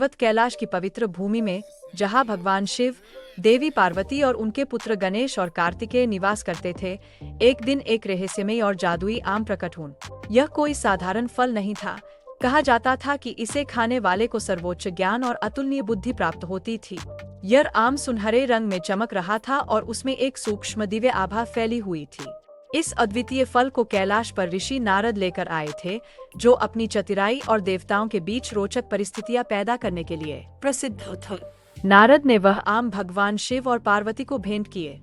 पर्वत कैलाश की पवित्र भूमि में, जहां भगवान शिव, देवी पार्वती और उनके पुत्र गणेश और कार्तिकेय निवास करते थे, एक दिन एक रहस्यमयी और जादुई आम प्रकट हुआ। यह कोई साधारण फल नहीं था। कहा जाता था कि इसे खाने वाले को सर्वोच्च ज्ञान और अतुलनीय बुद्धि प्राप्त होती थी। यह आम सुनहरे रंग में चमक रहा था और उसमें एक सूक्ष्म दिव्य आभा फैली हुई थी। इस अद्वितीय फल को कैलाश पर ऋषि नारद लेकर आए थे, जो अपनी चतुराई और देवताओं के बीच रोचक परिस्थितियां पैदा करने के लिए प्रसिद्ध थे। नारद ने वह आम भगवान शिव और पार्वती को भेंट किए।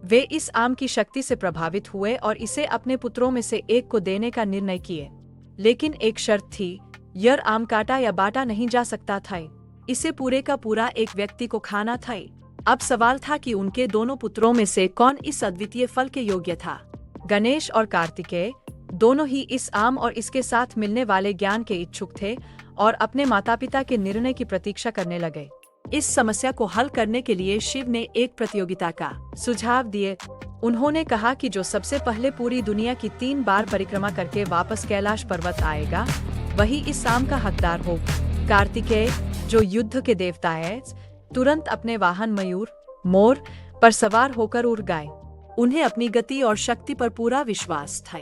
वे इस आम की शक्ति से प्रभावित हुए और इसे अपने पुत्रों में से एक को देने का निर्णय किए। लेकिन एक शर्त थी, यह आम काटा या बांटा नहीं जा सकता था। इसे पूरे का पूरा एक व्यक्ति को खाना था। अब सवाल था कि उनके दोनों पुत्रों में से कौन इस अद्वितीय फल के योग्य था। गणेश और कार्तिकेय दोनों ही इस आम और इसके साथ मिलने वाले ज्ञान के इच्छुक थे और अपने माता पिता के निर्णय की प्रतीक्षा करने लगे। इस समस्या को हल करने के लिए शिव ने एक प्रतियोगिता का सुझाव दिए। उन्होंने कहा कि जो सबसे पहले पूरी दुनिया की 3 बार परिक्रमा करके वापस कैलाश पर्वत आएगा, वही इस आम का हकदार होगा। कार्तिकेय, जो युद्ध के देवता है, तुरंत अपने वाहन मयूर, मोर पर सवार होकर उड़ गए। उन्हें अपनी गति और शक्ति पर पूरा विश्वास था।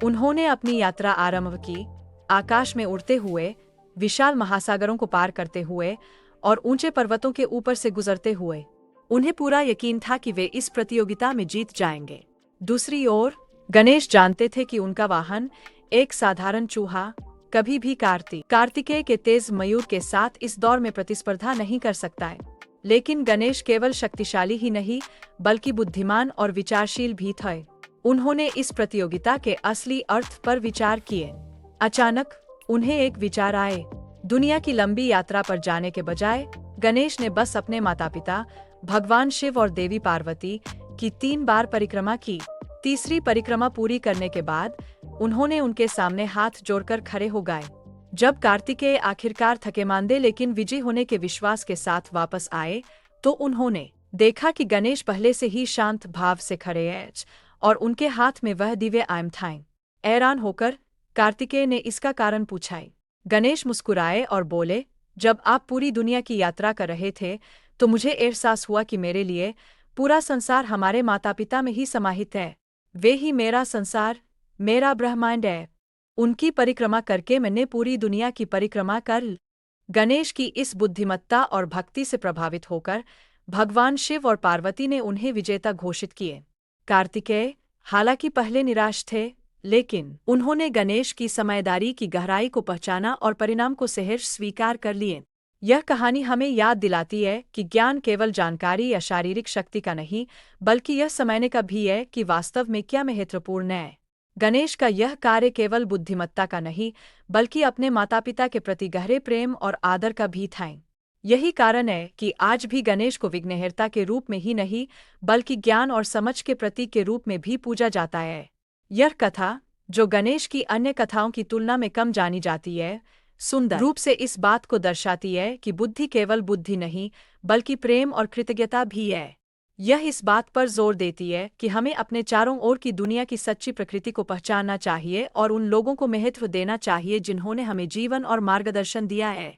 उन्होंने अपनी यात्रा आरंभ की, आकाश में उड़ते हुए, विशाल महासागरों को पार करते हुए और ऊंचे पर्वतों के ऊपर से गुजरते हुए। उन्हें पूरा यकीन था कि वे इस प्रतियोगिता में जीत जाएंगे। दूसरी ओर, गणेश जानते थे कि उनका वाहन, एक साधारण चूहा, कभी भी कार्तिकेय के तेज मयूर के साथ इस दौर में प्रतिस्पर्धा नहीं कर सकता है। लेकिन गणेश केवल शक्तिशाली ही नहीं, बल्कि बुद्धिमान और विचारशील भी थे। उन्होंने इस प्रतियोगिता के असली अर्थ पर विचार किए। अचानक उन्हें एक विचार आए। दुनिया की लंबी यात्रा पर जाने के बजाय गणेश ने बस अपने माता पिता, भगवान शिव और देवी पार्वती की 3 बार परिक्रमा की। तीसरी परिक्रमा पूरी करने के बाद उन्होंने उनके सामने हाथ जोड़कर खड़े हो गए। जब कार्तिकेय आखिरकार थकेमांदे लेकिन विजयी होने के विश्वास के साथ वापस आए, तो उन्होंने देखा कि गणेश पहले से ही शांत भाव से खड़े हैं और उनके हाथ में वह दिव्य आम था। हैरान होकर कार्तिकेय ने इसका कारण पूछा। गणेश मुस्कुराए और बोले, जब आप पूरी दुनिया की यात्रा कर रहे थे, तो मुझे एहसास हुआ कि मेरे लिए पूरा संसार हमारे माता पिता में ही समाहित है। वे ही मेरा संसार, मेरा ब्रह्मांड है। उनकी परिक्रमा करके मैंने पूरी दुनिया की परिक्रमा कर ली। गणेश की इस बुद्धिमत्ता और भक्ति से प्रभावित होकर भगवान शिव और पार्वती ने उन्हें विजेता घोषित किए। कार्तिकेय, हालांकि पहले निराश थे, लेकिन उन्होंने गणेश की समझदारी की गहराई को पहचाना और परिणाम को सहर्ष स्वीकार कर लिए। यह कहानी हमें याद दिलाती है कि ज्ञान केवल जानकारी या शारीरिक शक्ति का नहीं, बल्कि यह समझने का भी है कि वास्तव में क्या महत्वपूर्ण है। गणेश का यह कार्य केवल बुद्धिमत्ता का नहीं, बल्कि अपने माता पिता के प्रति गहरे प्रेम और आदर का भी था। यही कारण है कि आज भी गणेश को विघ्नहर्ता के रूप में ही नहीं, बल्कि ज्ञान और समझ के प्रतीक के रूप में भी पूजा जाता है। यह कथा, जो गणेश की अन्य कथाओं की तुलना में कम जानी जाती है, सुंदर रूप से इस बात को दर्शाती है कि बुद्धि केवल बुद्धि नहीं, बल्कि प्रेम और कृतज्ञता भी है। यह इस बात पर जोर देती है कि हमें अपने चारों ओर की दुनिया की सच्ची प्रकृति को पहचानना चाहिए और उन लोगों को महत्व देना चाहिए जिन्होंने हमें जीवन और मार्गदर्शन दिया है।